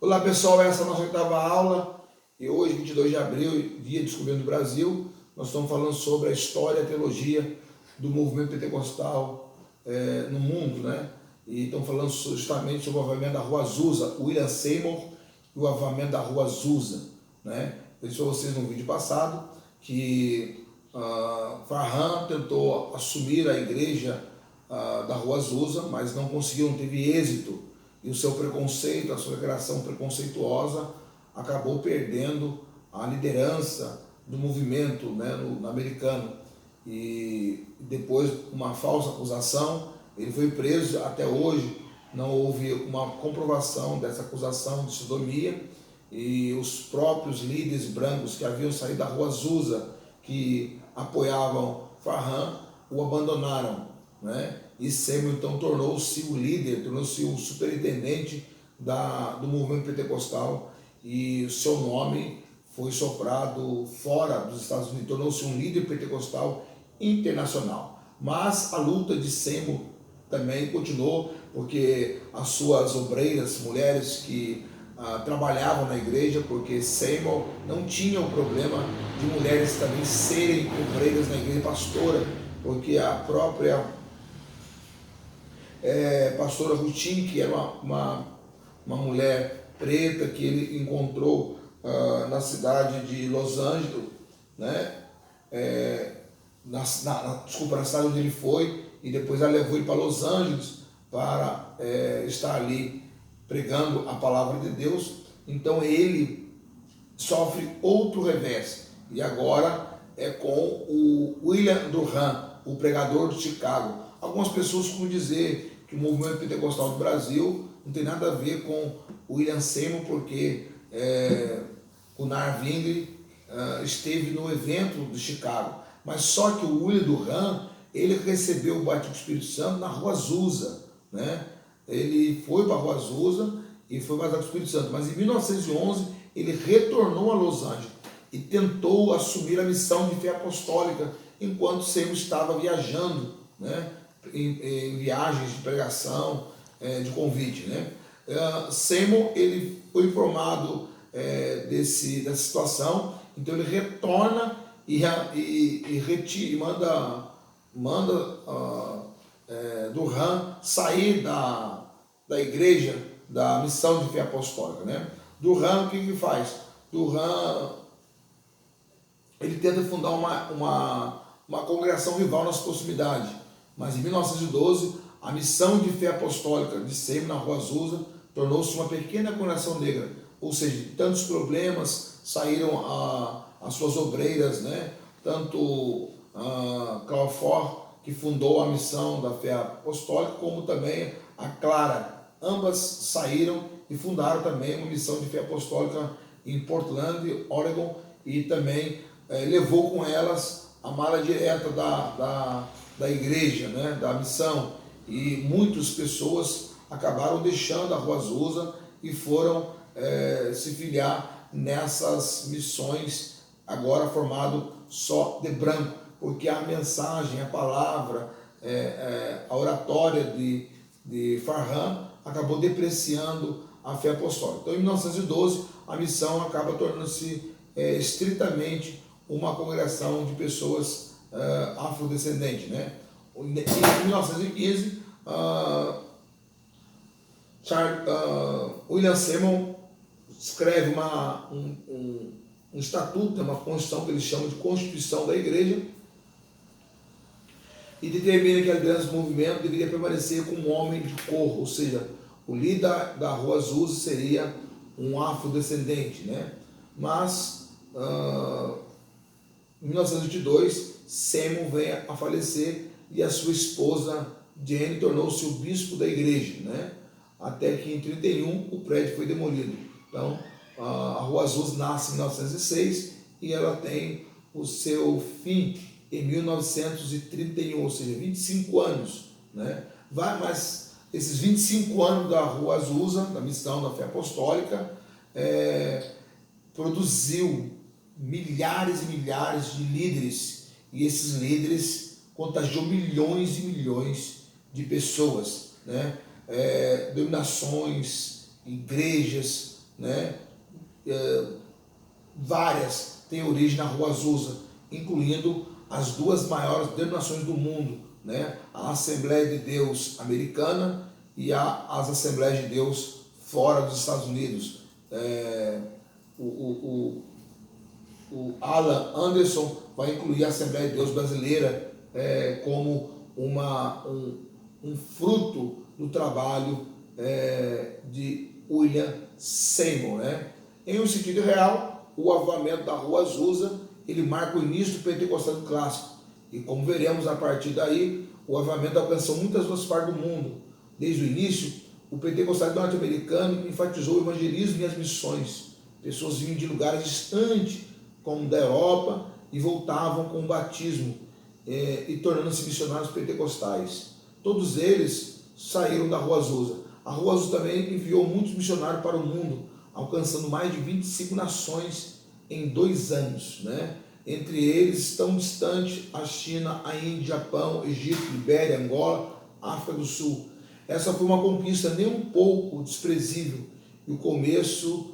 Olá pessoal, essa é a nossa oitava aula e hoje, 22 de abril, dia Descobrindo o Brasil, nós estamos falando sobre a história e a teologia do movimento pentecostal no mundo, né? E estamos falando justamente sobre o avivamento da Rua Azusa, William Seymour e o avivamento da Rua Azusa, né? Eu disse para vocês no vídeo passado que Farhan tentou assumir a igreja da Rua Azusa, mas não conseguiu, não teve êxito. E o seu preconceito, a sua declaração preconceituosa acabou perdendo a liderança do movimento, né, no americano. E depois, uma falsa acusação, ele foi preso. Até hoje não houve uma comprovação dessa acusação de sodomia, e os próprios líderes brancos que haviam saído da Rua Azusa, que apoiavam Farhan, o abandonaram, né? E Seymour então tornou-se o líder, tornou-se o superintendente do movimento pentecostal, e o seu nome foi soprado fora dos Estados Unidos, tornou-se um líder pentecostal internacional. Mas a luta de Seymour também continuou, porque as suas obreiras, mulheres que trabalhavam na igreja, porque Seymour não tinha o problema de mulheres também serem obreiras na igreja, pastora, porque a própria pastora Rutine, que era uma mulher preta que ele encontrou na cidade de Los Angeles, né? Na cidade onde ele foi, e depois ela levou ele para Los Angeles para estar ali pregando a palavra de Deus. Então ele sofre outro revés, e agora é com o William Durham, o pregador de Chicago. Algumas pessoas costumam dizer que o movimento pentecostal do Brasil não tem nada a ver com o William Seymour, porque o Nar Vingre esteve no evento de Chicago. Mas só que o William Durham, ele recebeu o batismo do Espírito Santo na Rua Azusa, né? Ele foi para a Rua Azusa e foi batizado do Espírito Santo, mas em 1911 ele retornou a Los Angeles e tentou assumir a missão de fé apostólica enquanto Seymour estava viajando, né? Em viagens de pregação, de convite, né? Seymour, ele foi informado dessa situação, então ele retorna e manda Durham sair da igreja da missão de fé apostólica, né? Durham, o que ele faz? Durham, ele tenta fundar uma congregação rival nas proximidades. Mas em 1912, a missão de fé apostólica de Seymour na Rua Azusa tornou-se uma pequena congregação negra. Ou seja, tantos problemas saíram as suas obreiras, né? Tanto Crawford, que fundou a missão da fé apostólica, como também a Clara. Ambas saíram e fundaram também uma missão de fé apostólica em Portland, Oregon, e também levou com elas a mala direta da igreja, né, da missão, e muitas pessoas acabaram deixando a Rua Azusa e foram se filiar nessas missões, agora formado só de branco, porque a mensagem, a palavra, a oratória de Farhan acabou depreciando a fé apostólica. Então, em 1912, a missão acaba tornando-se estritamente uma congregação de pessoas afrodescendentes, né? Em 1915, William Seymour escreve um estatuto, uma constituição que eles chamam de Constituição da Igreja, e determina que a liderança do movimento deveria permanecer com um homem de cor, ou seja, o líder da Rua Azusa seria um afrodescendente, né? Mas em 1922, Seymour vem a falecer e a sua esposa Jane tornou-se o bispo da igreja, né? Até que em 1931 o prédio foi demolido. Então a Rua Azusa nasce em 1906 e ela tem o seu fim em 1931, ou seja, 25 anos, né? Mas esses 25 anos da Rua Azusa, da missão da fé apostólica, produziu milhares e milhares de líderes, e esses líderes contagiou milhões e milhões de pessoas, né? Denominações, igrejas, né? Várias têm origem na Rua Azusa, incluindo as duas maiores denominações do mundo, né? A Assembleia de Deus americana e as Assembleias de Deus fora dos Estados Unidos. O Alan Anderson vai incluir a Assembleia de Deus brasileira como um fruto do trabalho de William Seymour, né? Em um sentido real, o avivamento da Rua Azusa ele marca o início do pentecostalismo clássico. E como veremos a partir daí, o avivamento alcançou muitas outras partes do mundo. Desde o início, o pentecostalismo norte-americano enfatizou o evangelismo e as missões. Pessoas vinham de lugares distantes, como da Europa, e voltavam com o batismo, e tornando-se missionários pentecostais. Todos eles saíram da Rua Azusa. A Rua Azusa também enviou muitos missionários para o mundo, alcançando mais de 25 nações em 2 anos, né? Entre eles, tão distantes, a China, a Índia, Japão, Egito, Libéria, Angola, África do Sul. Essa foi uma conquista nem um pouco desprezível e o começo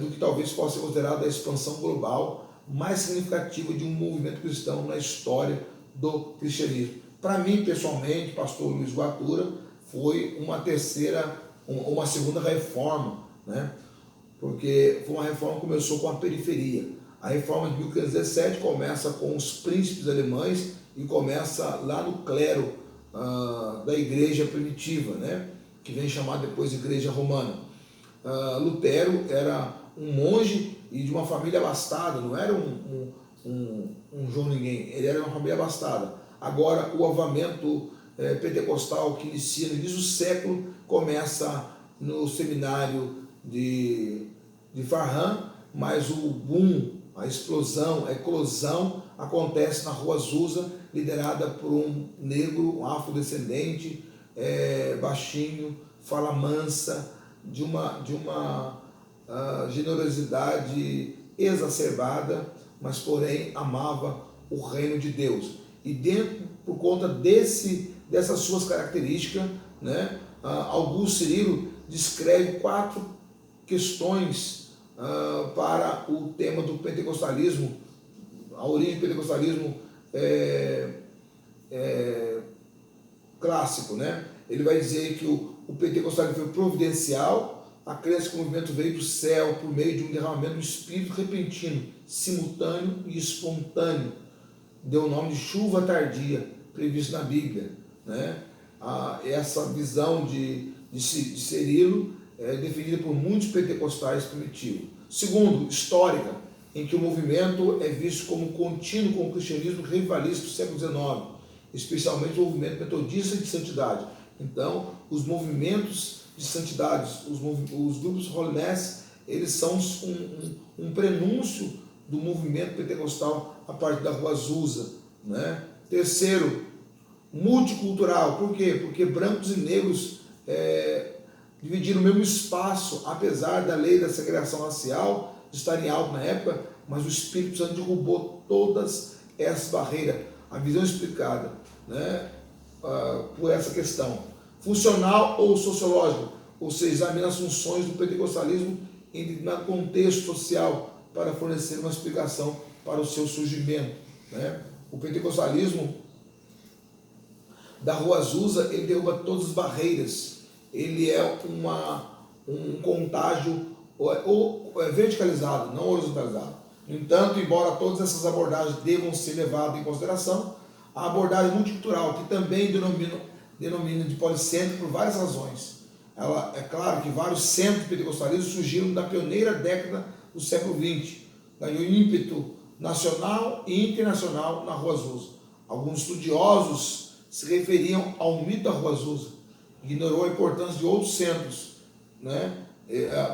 do que talvez possa ser considerado a expansão global mais significativa de um movimento cristão na história do cristianismo. Para mim, pessoalmente, pastor Luiz Guatura, foi uma segunda reforma, né? Porque foi uma reforma que começou com a periferia. A reforma de 1517 começa com os príncipes alemães e começa lá no clero da igreja primitiva, né? Que vem chamada depois de igreja romana. Lutero era um monge e de uma família abastada, não era um João Ninguém, ele era uma família abastada. Agora, o avivamento pentecostal que inicia no início do século começa no seminário de Farham, mas o boom, a explosão, a eclosão acontece na Rua Azusa, liderada por um negro, um afrodescendente, baixinho, fala mansa, de uma generosidade exacerbada, mas porém amava o reino de Deus. E por conta dessas suas características, né, Augusto Cirilo descreve 4 questões para o tema do pentecostalismo, a origem do pentecostalismo clássico, né? Ele vai dizer que o pentecostalismo foi providencial, a crença que o movimento veio do céu por meio de um derramamento do Espírito repentino, simultâneo e espontâneo. Deu o nome de chuva tardia, previsto na Bíblia, né? Essa visão de Cirilo é definida por muitos pentecostais primitivos. Segundo, histórica, em que o movimento é visto como contínuo com o cristianismo rivalista do século XIX, especialmente o movimento metodista de santidade. Então, os movimentos de santidade, os grupos holiness, eles são um prenúncio do movimento pentecostal a partir da Rua Azusa, né? Terceiro, multicultural. Por quê? Porque brancos e negros dividiram o mesmo espaço, apesar da lei da segregação racial estar em alta na época, mas o Espírito Santo derrubou todas essas barreiras. A visão explicada, né, por essa questão. Funcional ou sociológica, ou seja, examina as funções do pentecostalismo em determinado contexto social para fornecer uma explicação para o seu surgimento, né? O pentecostalismo da Rua Azusa, ele derruba todas as barreiras. Ele é um contágio verticalizado, não horizontalizado. No entanto, embora todas essas abordagens devam ser levadas em consideração, a abordagem multicultural, que também denomina de policêntrico por várias razões. É claro que vários centros pentecostalistas surgiram na pioneira década do século XX, ganhou ímpeto nacional e internacional na Rua Azusa. Alguns estudiosos se referiam ao mito da Rua Azusa, ignorou a importância de outros centros, né?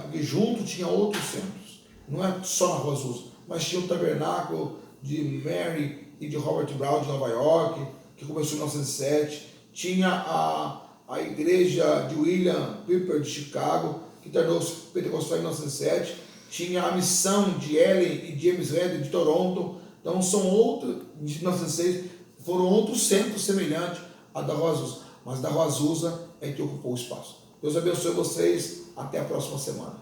Porque junto tinha outros centros, não é só na Rua Azusa, mas tinha o tabernáculo de Mary e de Robert Brown de Nova York, que começou em 1907, tinha a igreja de William Piper de Chicago, que tornou-se pentecostal em 1907, tinha a missão de Ellen e James Red de Toronto. Então são outros, de 1906, foram outros centros semelhantes à da Rua Azusa, mas da Rua Azusa é que ocupou o espaço. Deus abençoe vocês, até a próxima semana.